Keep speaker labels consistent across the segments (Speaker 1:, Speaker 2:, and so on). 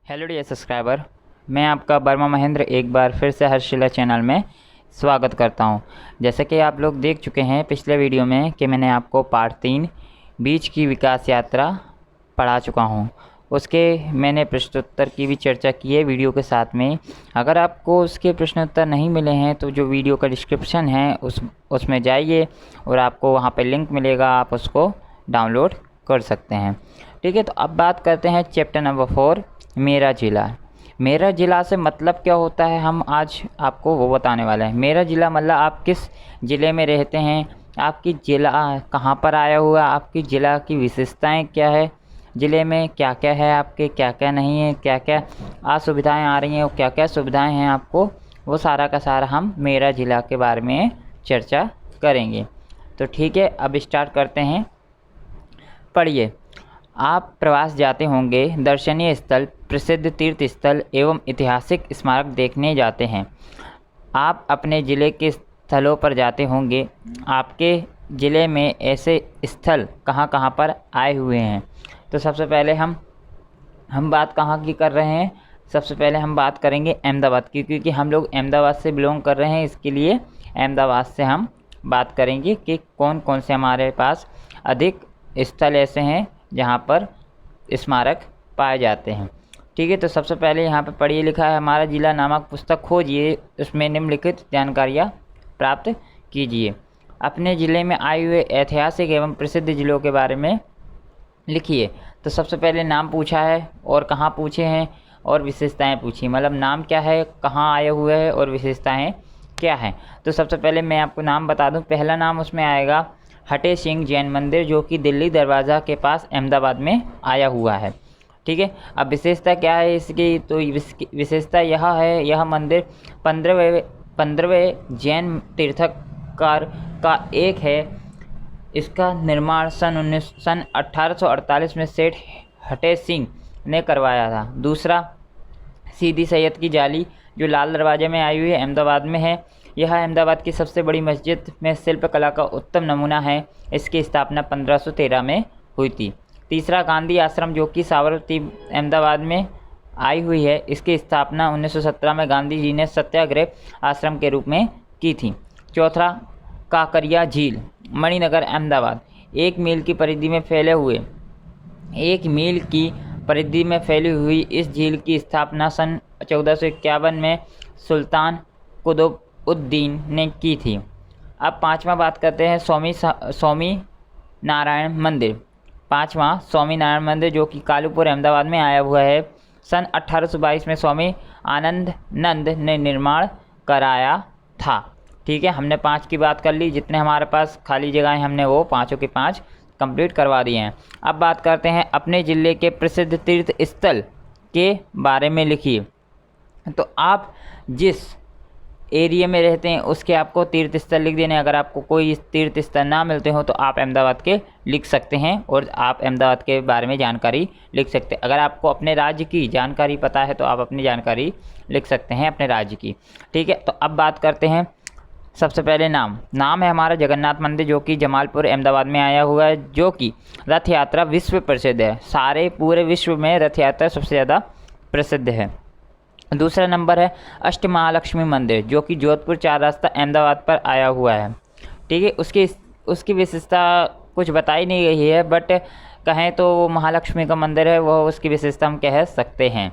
Speaker 1: Hello dear subscriber, मैं आपका वर्मा महेंद्र एक बार फिर से हर्षिला चैनल में स्वागत करता हूं। जैसे कि आप लोग देख चुके हैं पिछले वीडियो में कि मैंने आपको पार्ट 3 बीच की विकास यात्रा पढ़ा चुका हूं। उसके मैंने प्रश्नोत्तर की भी चर्चा की है वीडियो के साथ में। अगर आपको उसके प्रश्नोत्तर नहीं मिले हैं तो जो वीडियो का डिस्क्रिप्शन है उसमें जाइए और आपको वहाँ पर लिंक मिलेगा, आप उसको डाउनलोड कर सकते हैं। ठीक है, तो अब बात करते हैं चैप्टर नंबर 4, मेरा ज़िला। मेरा ज़िला से मतलब क्या होता है, हम आज आपको वो बताने वाले हैं। मेरा ज़िला मतलब आप किस ज़िले में रहते हैं, आपकी ज़िला कहाँ पर आया हुआ, आपकी ज़िला की विशेषताएं क्या है, ज़िले में क्या क्या है, आपके क्या क्या नहीं है, क्या क्या असुविधाएं आ रही हैं और क्या क्या सुविधाएं हैं आपको, वो सारा का सारा हम मेरा ज़िला के बारे में चर्चा करेंगे। तो ठीक है, अब स्टार्ट करते हैं। पढ़िए। आप प्रवास जाते होंगे, दर्शनीय स्थल, प्रसिद्ध तीर्थ स्थल एवं ऐतिहासिक स्मारक देखने जाते हैं। आप अपने ज़िले के स्थलों पर जाते होंगे। आपके ज़िले में ऐसे स्थल कहाँ कहाँ पर आए हुए हैं। तो सबसे पहले हम बात कहाँ की कर रहे हैं, सबसे पहले हम बात करेंगे अहमदाबाद की, क्योंकि हम लोग अहमदाबाद से बिलोंग कर रहे हैं। इसके लिए अहमदाबाद से हम बात करेंगे कि कौन कौन से हमारे पास अधिक स्थल ऐसे हैं जहाँ पर स्मारक पाए जाते हैं। ठीक है, तो सबसे पहले यहाँ पे पढ़िए लिखा है, हमारा जिला नामक पुस्तक खोजिए, उसमें निम्नलिखित जानकारियाँ प्राप्त कीजिए। अपने ज़िले में आए हुए ऐतिहासिक एवं प्रसिद्ध ज़िलों के बारे में लिखिए। तो सबसे पहले नाम पूछा है और कहाँ पूछे हैं और विशेषताएं पूछी, मतलब नाम क्या है, कहाँ आए हुए हैं और विशेषताएं क्या हैं। तो सबसे पहले मैं आपको नाम बता दूं। पहला नाम उसमें आएगा हटे सिंह जैन मंदिर, जो कि दिल्ली दरवाज़ा के पास अहमदाबाद में आया हुआ है। ठीक है, अब विशेषता क्या है इसकी, तो विशेषता यह है, यह मंदिर 15वें जैन तीर्थंकर का एक है। इसका निर्माण सन 1848 में सेठ हटे सिंह ने करवाया था। दूसरा, सीदी सैयद की जाली, जो लाल दरवाजे में आई हुई है, अहमदाबाद में है। यह अहमदाबाद की सबसे बड़ी मस्जिद में शिल्पकला का उत्तम नमूना है। इसकी स्थापना 1513 में हुई थी। तीसरा, गांधी आश्रम, जो कि साबरमती अहमदाबाद में आई हुई है। इसकी स्थापना 1917 में गांधी जी ने सत्याग्रह आश्रम के रूप में की थी। चौथा, काकरिया झील, मणिनगर अहमदाबाद। 1 मील की परिधि में फैली हुई इस झील की स्थापना सन 1451 में सुल्तान कुतुबउद्दीन ने की थी। अब पांचवा बात करते हैं स्वामी नारायण मंदिर। पांचवा, स्वामी नारायण मंदिर, जो कि कालूपुर अहमदाबाद में आया हुआ है। सन 1822 में स्वामी आनंद नंद ने निर्माण कराया था। ठीक है, हमने 5 की बात कर ली। जितने हमारे पास खाली जगहें हमने वो पाँचों के 5 कंप्लीट करवा दिए हैं। अब बात करते हैं अपने ज़िले के प्रसिद्ध तीर्थ स्थल के बारे में लिखिए। तो आप जिस एरिया में रहते हैं उसके आपको तीर्थ स्थल लिख देने। अगर आपको कोई तीर्थ स्थल ना मिलते हो तो आप अहमदाबाद के लिख सकते हैं और आप अहमदाबाद के बारे में जानकारी लिख सकते हैं। अगर आपको अपने राज्य की जानकारी पता है तो आप अपनी जानकारी लिख सकते हैं अपने राज्य की। ठीक है, तो अब बात करते हैं सबसे पहले नाम है हमारा जगन्नाथ मंदिर, जो कि जमालपुर अहमदाबाद में आया हुआ है, जो कि रथ यात्रा विश्व प्रसिद्ध है। सारे पूरे विश्व में रथ यात्रा सबसे ज़्यादा प्रसिद्ध है। दूसरा नंबर है अष्टमहालक्ष्मी मंदिर, जो कि जोधपुर 4 रास्ता अहमदाबाद पर आया हुआ है। ठीक है, उसकी विशेषता कुछ बताई नहीं गई है, बट कहें तो वो महालक्ष्मी का मंदिर है, वो उसकी विशेषता हम कह सकते हैं।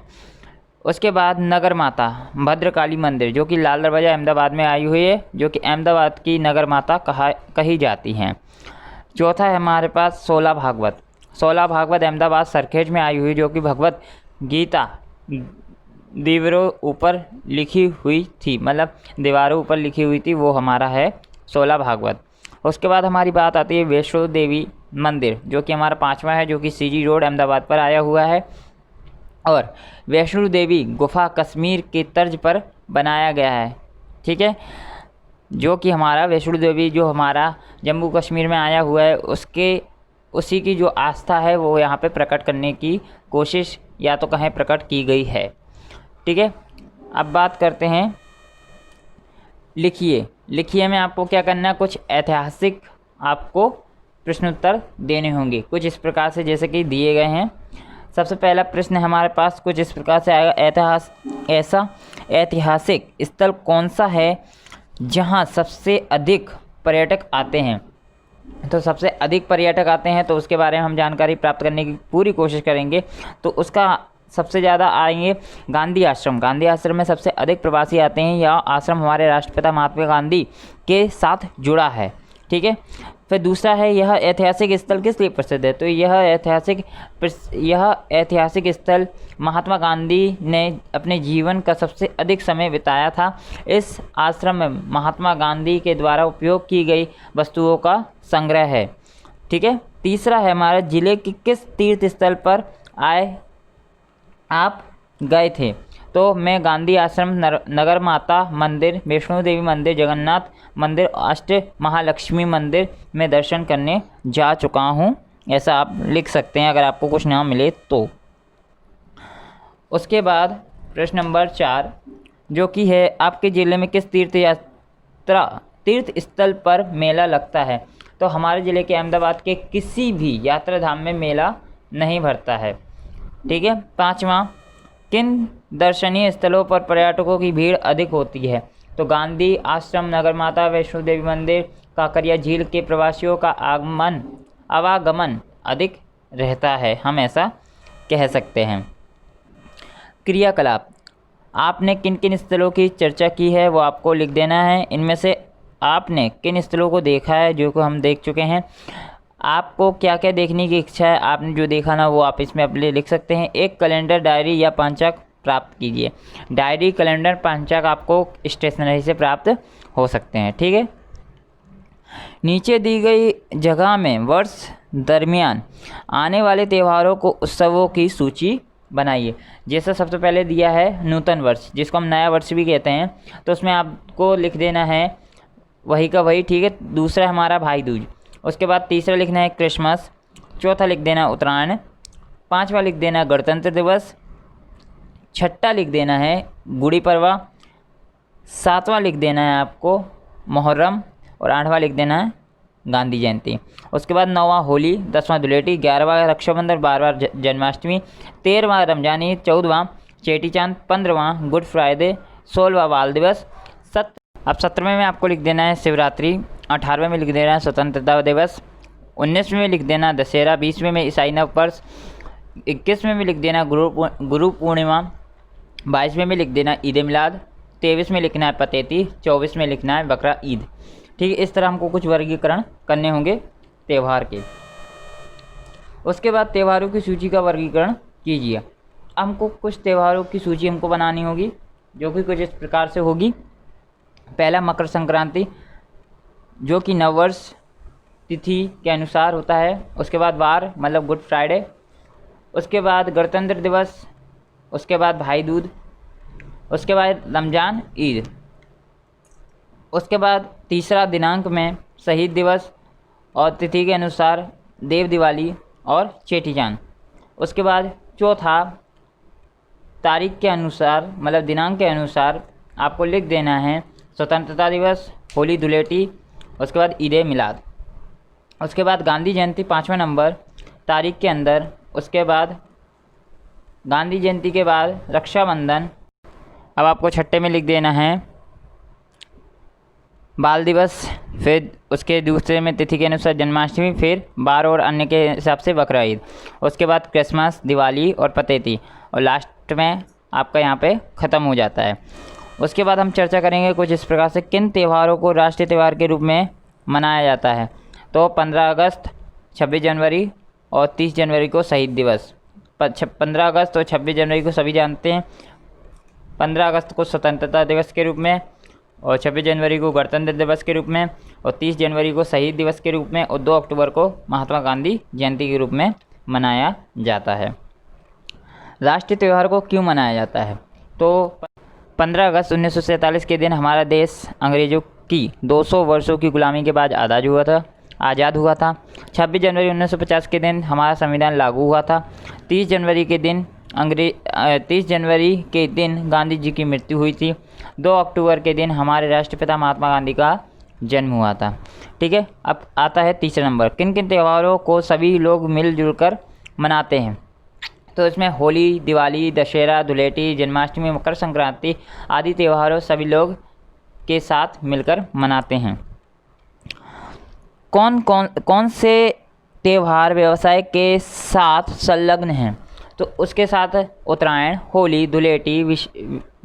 Speaker 1: उसके बाद नगर माता भद्रकाली मंदिर, जो कि लाल दरवाजा अहमदाबाद में आई हुई है, जो कि अहमदाबाद की नगर माता कही जाती हैं। चौथा है हमारे पास 16 भागवत अहमदाबाद सरखेज में आई हुई, जो कि भगवत गीता दीवारों ऊपर लिखी हुई थी, मतलब दीवारों ऊपर लिखी हुई थी, वो हमारा है 16 भागवत। उसके बाद हमारी बात आती है वैष्णो देवी मंदिर, जो कि हमारा 5वां है, जो कि सीजी रोड अहमदाबाद पर आया हुआ है। और वैष्णो देवी गुफा कश्मीर की तर्ज पर बनाया गया है। ठीक है, जो कि हमारा वैष्णो देवी जो हमारा जम्मू कश्मीर में आया हुआ है, उसी की जो आस्था है वो यहाँ पे प्रकट करने की कोशिश या तो कहें प्रकट की गई है। ठीक है, अब बात करते हैं लिखिए में आपको क्या करना है, कुछ ऐतिहासिक आपको प्रश्नोत्तर देने होंगे कुछ इस प्रकार से, जैसे कि दिए गए हैं। सबसे पहला प्रश्न हमारे पास कुछ इस प्रकार से आएगा, ऐसा ऐतिहासिक स्थल कौन सा है जहाँ सबसे अधिक पर्यटक आते हैं। तो सबसे अधिक पर्यटक आते हैं तो उसके बारे में हम जानकारी प्राप्त करने की पूरी कोशिश करेंगे। तो उसका सबसे ज़्यादा आएंगे गांधी आश्रम। गांधी आश्रम में सबसे अधिक प्रवासी आते हैं। यह आश्रम हमारे राष्ट्रपिता महात्मा गांधी के साथ जुड़ा है, ठीक है। फिर दूसरा है, यह ऐतिहासिक स्थल किस लिए प्रसिद्ध है। तो यह ऐतिहासिक स्थल महात्मा गांधी ने अपने जीवन का सबसे अधिक समय बिताया था। इस आश्रम में महात्मा गांधी के द्वारा उपयोग की गई वस्तुओं का संग्रह है, ठीक है। तीसरा है हमारे जिले के किस तीर्थ स्थल पर आप गए थे। तो मैं गांधी आश्रम, नगर माता मंदिर, वैष्णो देवी मंदिर, जगन्नाथ मंदिर, अष्ट महालक्ष्मी मंदिर में दर्शन करने जा चुका हूँ, ऐसा आप लिख सकते हैं अगर आपको कुछ ना मिले तो। उसके बाद प्रश्न नंबर 4 जो कि है, आपके ज़िले में किस तीर्थ स्थल पर मेला लगता है। तो हमारे ज़िले के अहमदाबाद के किसी भी यात्रा धाम में मेला नहीं भरता है, ठीक है। 5वां, किन दर्शनीय स्थलों पर पर्यटकों की भीड़ अधिक होती है। तो गांधी आश्रम, नगर माता, वैष्णो देवी मंदिर, काकरिया झील के प्रवासियों का आवागमन अधिक रहता है, हम ऐसा कह सकते हैं। क्रियाकलाप, आपने किन किन स्थलों की चर्चा की है वो आपको लिख देना है। इनमें से आपने किन स्थलों को देखा है जो को हम देख चुके हैं। आपको क्या क्या देखने की इच्छा है, आपने जो देखा ना वो आप इसमें अपने लिख सकते हैं। एक कैलेंडर, डायरी या पंचांग प्राप्त कीजिए। डायरी, कैलेंडर, पंचांग आपको स्टेशनरी से प्राप्त हो सकते हैं, ठीक है। नीचे दी गई जगह में वर्ष दरमियान आने वाले त्योहारों को उत्सवों की सूची बनाइए। जैसा सबसे पहले दिया है नूतन वर्ष, जिसको हम नया वर्ष भी कहते हैं, तो उसमें आपको लिख देना है वही का वही, ठीक है। दूसरा हमारा भाई दूज, उसके बाद तीसरा लिखना है क्रिसमस, चौथा लिख देना उत्तरायण, 5वां लिख देना गणतंत्र दिवस, 6ठा लिख देना है गुड़ी पड़वा, 7वां लिख देना है आपको मुहर्रम और 8वां लिख देना है गांधी जयंती। उसके बाद 9वां होली, 10वां धुलेटी, 11वां रक्षाबंधन, 12वां जन्माष्टमी, 13वां रमजान ईद, 14वां चेटी चांद, 15वां गुड फ्राइडे, 16वां बाल दिवस, 17वें में आपको लिख देना है शिवरात्रि, 18वें में लिख देना है स्वतंत्रता दिवस, 19वें में लिख देना दशहरा, 20वें में ईसाई नव वर्ष, 21वें में लिख देना गुरु पूर्णिमा, 22वें में लिख देना ईद मिलाद, 23 में लिखना है पतेती, 24 में लिखना है बकरा ईद, ठीक है। इस तरह हमको कुछ वर्गीकरण करने होंगे त्यौहार के। उसके बाद त्योहारों की सूची का वर्गीकरण कीजिए। हमको कुछ त्योहारों की सूची हमको बनानी होगी जो कि कुछ इस प्रकार से होगी। पहला मकर संक्रांति जो कि नववर्ष तिथि के अनुसार होता है। उसके बाद वार मतलब गुड फ्राइडे, उसके बाद गणतंत्र दिवस, उसके बाद भाई दूज, उसके बाद रमजान ईद, उसके बाद तीसरा दिनांक में शहीद दिवस और तिथि के अनुसार देव दिवाली और चेटी चांद। उसके बाद चौथा तारीख के अनुसार मतलब दिनांक के अनुसार आपको लिख देना है स्वतंत्रता दिवस, होली धुलेटी, उसके बाद ईद मिलाद। उसके बाद गांधी जयंती 5वां नंबर तारीख के अंदर, उसके बाद गांधी जयंती के बाद रक्षाबंधन। अब आपको छठे में लिख देना है बाल दिवस, फिर उसके दूसरे में तिथि के अनुसार जन्माष्टमी, फिर बार और अन्य के हिसाब से बकरा ईद, उसके बाद क्रिसमस, दिवाली और पतेती, और लास्ट में आपका यहाँ पे ख़त्म हो जाता है। उसके बाद हम चर्चा करेंगे कुछ इस प्रकार से किन त्योहारों को राष्ट्रीय त्यौहार के रूप में मनाया जाता है। तो 15 अगस्त, 26 जनवरी और 30 जनवरी को शहीद दिवस। 15 अगस्त और 26 जनवरी को सभी जानते हैं। 15 अगस्त को स्वतंत्रता दिवस के रूप में और 26 जनवरी को गणतंत्र दिवस के रूप में और 30 जनवरी को शहीद दिवस के रूप में और 2 अक्टूबर को महात्मा गांधी जयंती के रूप में मनाया जाता है। राष्ट्रीय त्यौहार को क्यों मनाया जाता है? तो 15 अगस्त 1947 के दिन हमारा देश अंग्रेज़ों की 200 वर्षों की गुलामी के बाद आज़ाद हुआ था। 26 जनवरी 1950 के दिन हमारा संविधान लागू हुआ था। 30 जनवरी के दिन गांधी जी की मृत्यु हुई थी। 2 अक्टूबर के दिन हमारे राष्ट्रपिता महात्मा गांधी का जन्म हुआ था। ठीक है, अब आता है तीसरा नंबर, किन किन त्योहारों को सभी लोग मिलजुल कर मनाते हैं। तो इसमें होली, दिवाली, दशहरा, धुलेटी, जन्माष्टमी, मकर संक्रांति आदि त्योहारों सभी लोग के साथ मिलकर मनाते हैं। कौन से त्यौहार व्यवसाय के साथ संलग्न हैं? तो उसके साथ उत्तरायण, होली, धुलेटी,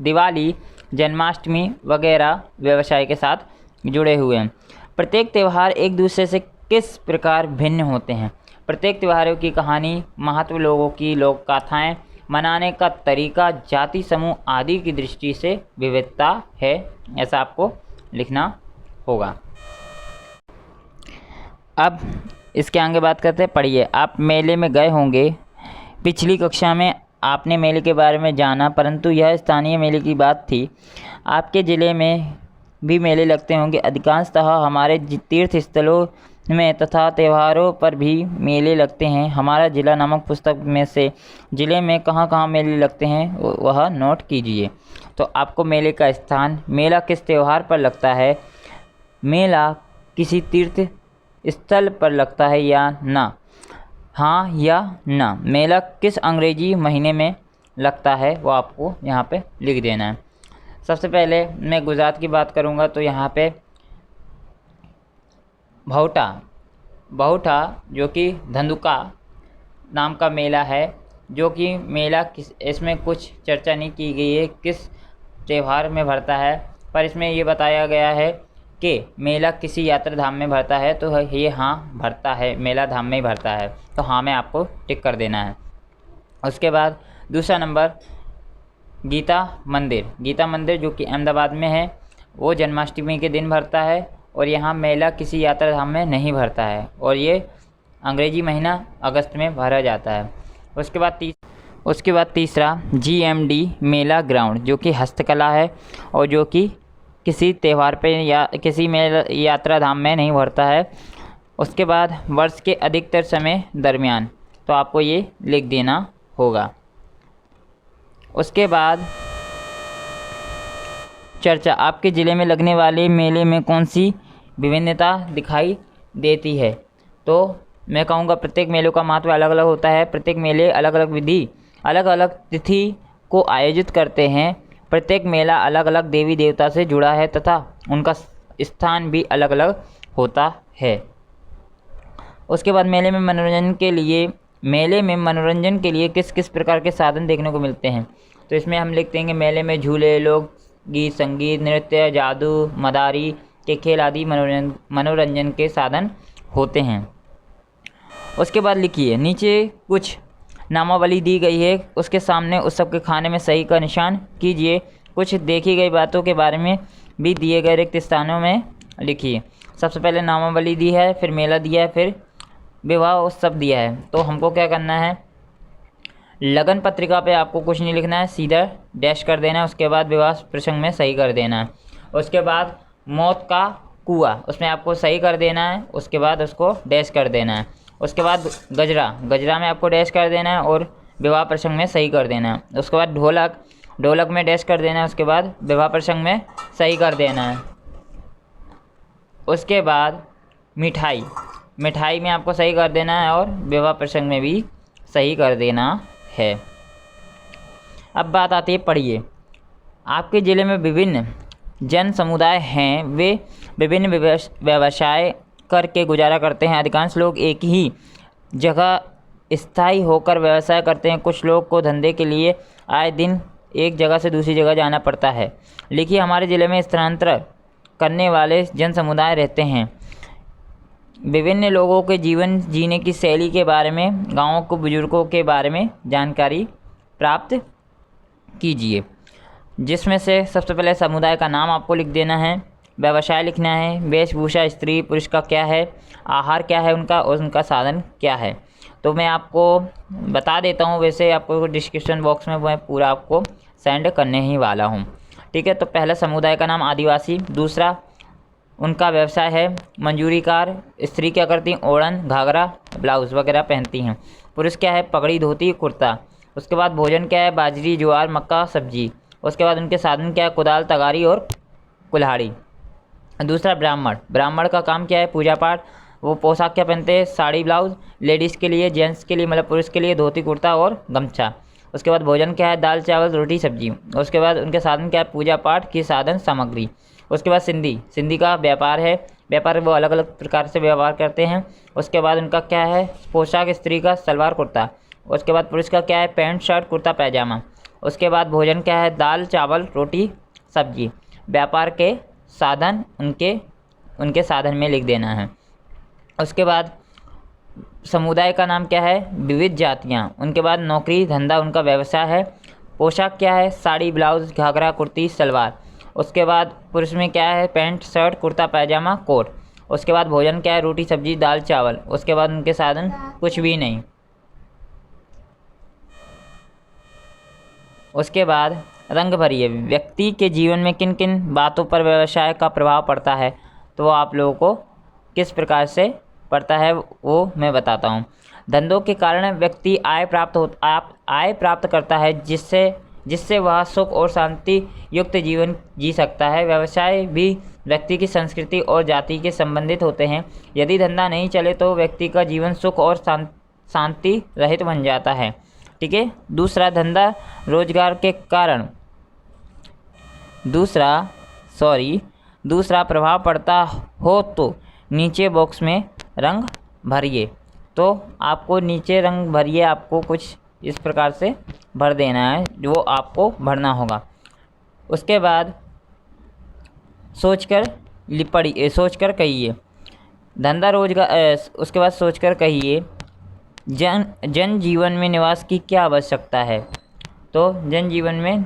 Speaker 1: दिवाली, जन्माष्टमी वगैरह व्यवसाय के साथ जुड़े हुए हैं। प्रत्येक त्यौहार एक दूसरे से किस प्रकार भिन्न होते हैं? प्रत्येक त्योहारों की कहानी, महत्व, लोगों की लोक गाथाएँ, मनाने का तरीका, जाति समूह आदि की दृष्टि से विविधता है, ऐसा आपको लिखना होगा। अब इसके आगे बात करते हैं। पढ़िए, आप मेले में गए होंगे। पिछली कक्षा में आपने मेले के बारे में जाना, परंतु यह स्थानीय मेले की बात थी। आपके ज़िले में भी मेले लगते होंगे। अधिकांशतः हमारे तीर्थ स्थलों में तथा त्योहारों पर भी मेले लगते हैं। हमारा जिला नामक पुस्तक में से ज़िले में कहाँ कहाँ मेले लगते हैं वह नोट कीजिए। तो आपको मेले का स्थान, मेला किस त्यौहार पर लगता है, मेला किसी तीर्थ स्थल पर लगता है या ना, हाँ या ना, मेला किस अंग्रेजी महीने में लगता है, वो आपको यहाँ पे लिख देना है। सबसे पहले मैं गुजरात की बात करूँगा तो यहाँ पे बहुठा जो कि धंधुका नाम का मेला है, जो कि मेला इसमें कुछ चर्चा नहीं की गई है किस त्यौहार में भरता है, पर इसमें ये बताया गया है कि मेला किसी यात्रा धाम में भरता है। तो ये हाँ भरता है, मेला धाम में ही भरता है, तो हाँ में आपको टिक कर देना है। उसके बाद दूसरा नंबर गीता मंदिर जो कि अहमदाबाद में है, वो जन्माष्टमी के दिन भरता है और यहाँ मेला किसी यात्रा धाम में नहीं भरता है और ये अंग्रेजी महीना अगस्त में भरा जाता है। उसके बाद तीसरा GMD मेला ग्राउंड, जो कि हस्तकला है और जो कि किसी त्यौहार पे या किसी मेला यात्रा धाम में नहीं भरता है। उसके बाद वर्ष के अधिकतर समय दरमियान, तो आपको ये लिख देना होगा। उसके बाद चर्चा, आपके ज़िले में लगने वाले मेले में कौन सी विभिन्नता दिखाई देती है? तो मैं कहूँगा प्रत्येक मेलों का महत्व अलग अलग होता है। प्रत्येक मेले अलग अलग विधि, अलग अलग तिथि को आयोजित करते हैं। प्रत्येक मेला अलग अलग देवी देवता से जुड़ा है तथा उनका स्थान भी अलग अलग होता है। उसके बाद मेले में मनोरंजन के लिए किस किस प्रकार के साधन देखने को मिलते हैं? तो इसमें हम लिखते हैं कि मेले में झूले, लोक गीत, संगीत, नृत्य, जादू, मदारी के खेल आदि मनोरंजन के साधन होते हैं। उसके बाद लिखिए, नीचे कुछ नामावली दी गई है, उसके सामने उस सब के खाने में सही का निशान कीजिए। कुछ देखी गई बातों के बारे में भी दिए गए रिक्त स्थानों में लिखिए। सबसे पहले नामावली दी है, फिर मेला दिया है, फिर विवाह उत्सव दिया है। तो हमको क्या करना है, लगन पत्रिका पे आपको कुछ नहीं लिखना है, सीधा डैश कर देना है। उसके बाद विवाह प्रसंग में सही कर देना है। उसके बाद मौत का कुआं, उसमें आपको सही कर देना है, उसके बाद उसको डैश कर देना है। उसके बाद गजरा में आपको डैश कर देना है और विवाह प्रसंग में सही कर देना है। उसके बाद ढोलक में डैश कर देना है, उसके बाद विवाह प्रसंग में सही कर देना है। उसके बाद मिठाई में आपको सही कर देना है और विवाह प्रसंग में भी सही कर देना है। अब बात आती है, पढ़िए, आपके ज़िले में विभिन्न जन समुदाय हैं, वे विभिन्न व्यवसाय करके गुजारा करते हैं। अधिकांश लोग एक ही जगह स्थायी होकर व्यवसाय करते हैं। कुछ लोग को धंधे के लिए आए दिन एक जगह से दूसरी जगह जाना पड़ता है। लिखिए, हमारे ज़िले में स्थानांतर करने वाले जन समुदाय रहते हैं। विभिन्न लोगों के जीवन जीने की शैली के बारे में, गाँवों को बुजुर्गों के बारे में जानकारी प्राप्त कीजिए, जिसमें से सबसे पहले समुदाय का नाम आपको लिख देना है, व्यवसाय लिखना है, वेशभूषा स्त्री पुरुष का क्या है, आहार क्या है उनका और उनका साधन क्या है। तो मैं आपको बता देता हूँ, वैसे आपको डिस्क्रिप्शन बॉक्स में मैं पूरा आपको सेंड करने ही वाला हूँ, ठीक है। तो पहला समुदाय का नाम आदिवासी, दूसरा उनका व्यवसाय है मंजूरीकार, स्त्री क्या करती हैं, ओढ़न, घाघरा, ब्लाउज़ वगैरह पहनती हैं। पुरुष क्या है, पगड़ी, धोती, कुर्ता। उसके बाद भोजन क्या है, बाजरी, ज्वार, मक्का, सब्जी। उसके बाद उनके साधन क्या है, कुदाल, तगारी और कुल्हाड़ी। दूसरा ब्राह्मण का काम क्या है, पूजा पाठ, वो पोशाक क्या पहनते हैं, साड़ी ब्लाउज, लेडीज़ के लिए, जेंट्स के लिए मतलब पुरुष के लिए धोती कुर्ता और गमछा। उसके बाद भोजन क्या है, दाल चावल रोटी सब्जी। उसके बाद उनके साधन क्या है, पूजा पाठ की साधन सामग्री। उसके बाद सिंधी का व्यापार है, व्यापार वो अलग अलग प्रकार से व्यवहार करते हैं। उसके बाद उनका क्या है, पोशाक स्त्री का सलवार कुर्ता। उसके बाद पुरुष का क्या है, पैंट शर्ट कुर्ता पैजामा। उसके बाद भोजन क्या है, दाल चावल रोटी सब्जी। व्यापार के साधन उनके साधन में लिख देना है। उसके बाद समुदाय का नाम क्या है, विविध जातियाँ। उनके बाद नौकरी धंधा उनका व्यवसाय है। पोशाक क्या है, साड़ी ब्लाउज घाघरा कुर्ती सलवार। उसके बाद पुरुष में क्या है, पैंट शर्ट कुर्ता पैजामा कोट। उसके बाद भोजन क्या है, रोटी सब्जी दाल चावल। उसके बाद उनके साधन कुछ भी नहीं। उसके बाद रंग भरिए, व्यक्ति के जीवन में किन किन बातों पर व्यवसाय का प्रभाव पड़ता है, तो वो आप लोगों को किस प्रकार से पड़ता है वो मैं बताता हूँ। धंधों के कारण व्यक्ति आय प्राप्त करता है, जिससे वह सुख और शांति युक्त जीवन जी सकता है। व्यवसाय भी व्यक्ति की संस्कृति और जाति के संबंधित होते हैं। यदि धंधा नहीं चले तो व्यक्ति का जीवन सुख और शांति रहित बन जाता है। ठीक है। दूसरा, धंधा रोजगार के कारण दूसरा प्रभाव पड़ता हो तो नीचे बॉक्स में रंग भरिए। तो आपको नीचे रंग भरिए, आपको कुछ इस प्रकार से भर देना है जो आपको भरना होगा। उसके बाद सोचकर कहिए धंधा रोजगार। उसके बाद सोचकर कहिए जन जीवन में निवास की क्या आवश्यकता है। तो जन जीवन में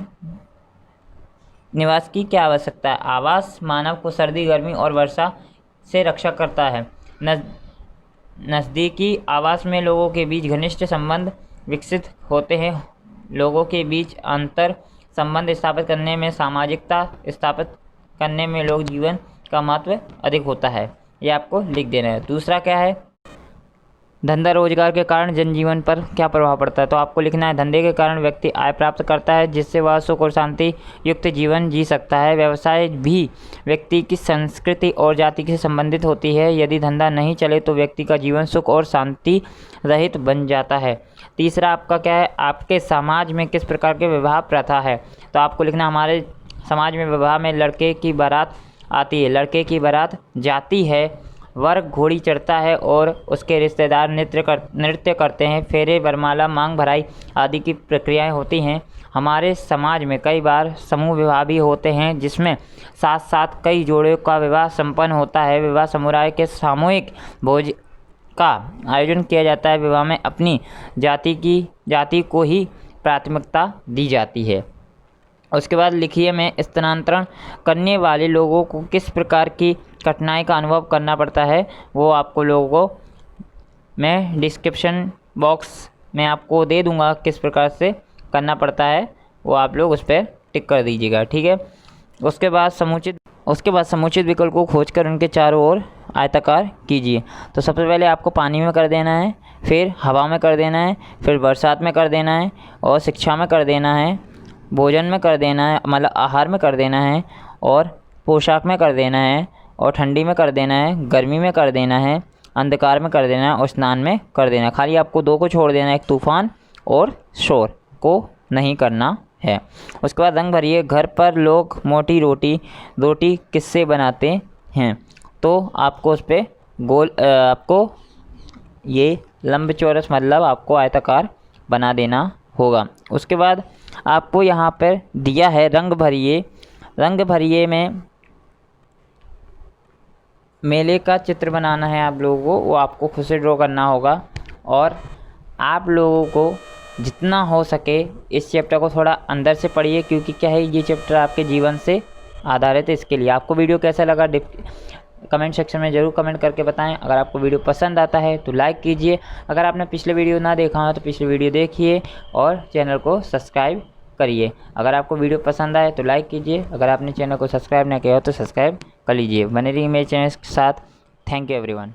Speaker 1: निवास की क्या आवश्यकता है। आवास मानव को सर्दी गर्मी और वर्षा से रक्षा करता है। नज़दीकी आवास में लोगों के बीच घनिष्ठ संबंध विकसित होते हैं। लोगों के बीच अंतर संबंध स्थापित करने में, सामाजिकता स्थापित करने में लोग जीवन का महत्व अधिक होता है। ये आपको लिख देना है। दूसरा क्या है, धंधा रोजगार के कारण जनजीवन पर क्या प्रभाव पड़ता है। तो आपको लिखना है धंधे के कारण व्यक्ति आय प्राप्त करता है, जिससे वह सुख और शांति युक्त जीवन जी सकता है। व्यवसाय भी व्यक्ति की संस्कृति और जाति से संबंधित होती है। यदि धंधा नहीं चले तो व्यक्ति का जीवन सुख और शांति रहित बन जाता है। तीसरा आपका क्या है, आपके समाज में किस प्रकार के विवाह प्रथा है। तो आपको लिखना हमारे समाज में विवाह में लड़के की बारात आती है, लड़के की बारात जाती है, वर्ग घोड़ी चढ़ता है और उसके रिश्तेदार नृत्य करते हैं। फेरे वरमाला मांग भराई आदि की प्रक्रियाएं होती हैं। हमारे समाज में कई बार समूह विवाह भी होते हैं, जिसमें साथ साथ कई जोड़ों का विवाह संपन्न होता है। विवाह समुदाय के सामूहिक भोज का आयोजन किया जाता है। विवाह में अपनी जाति को ही प्राथमिकता दी जाती है। उसके बाद लिखिए में स्थानांतरण करने वाले लोगों को किस प्रकार की कठिनाई का अनुभव करना पड़ता है। वो आपको लोगों को मैं डिस्क्रिप्शन बॉक्स में आपको दे दूंगा किस प्रकार से करना पड़ता है, वो आप लोग उस पर टिक कर दीजिएगा। ठीक है। उसके बाद समुचित विकल्प को खोजकर उनके चारों ओर आयताकार कीजिए। तो सबसे पहले आपको पानी में कर देना है, फिर हवा में कर देना है, फिर बरसात में कर देना है, और शिक्षा में कर देना है, भोजन में कर देना है, मतलब आहार में कर देना है, और पोशाक में कर देना है, और ठंडी में कर देना है, गर्मी में कर देना है, अंधकार में कर देना है, और स्नान में कर देना है। खाली आपको दो को छोड़ देना है, एक तूफान और शोर को नहीं करना है। उसके बाद रंग भरिए, घर पर लोग मोटी रोटी किससे बनाते हैं। तो आपको उस पर आपको ये लंब चौरस मतलब आपको आयताकार बना देना होगा। उसके बाद आपको यहाँ पर दिया है रंग भरिए में मेले का चित्र बनाना है आप लोगों को, वो आपको खुद से ड्रॉ करना होगा। और आप लोगों को जितना हो सके इस चैप्टर को थोड़ा अंदर से पढ़िए, क्योंकि क्या है ये चैप्टर आपके जीवन से आधारित है। इसके लिए आपको वीडियो कैसा लगा कमेंट सेक्शन में ज़रूर कमेंट करके बताएं। अगर आपको वीडियो पसंद आता है तो लाइक कीजिए। अगर आपने पिछले वीडियो ना देखा हो तो पिछले वीडियो देखिए और चैनल को सब्सक्राइब करिए। अगर आपको वीडियो पसंद आए तो लाइक कीजिए। अगर आपने चैनल को सब्सक्राइब ना किया हो तो सब्सक्राइब कर लीजिए। बने रहिए मेरे चैनल के साथ। Thank you everyone.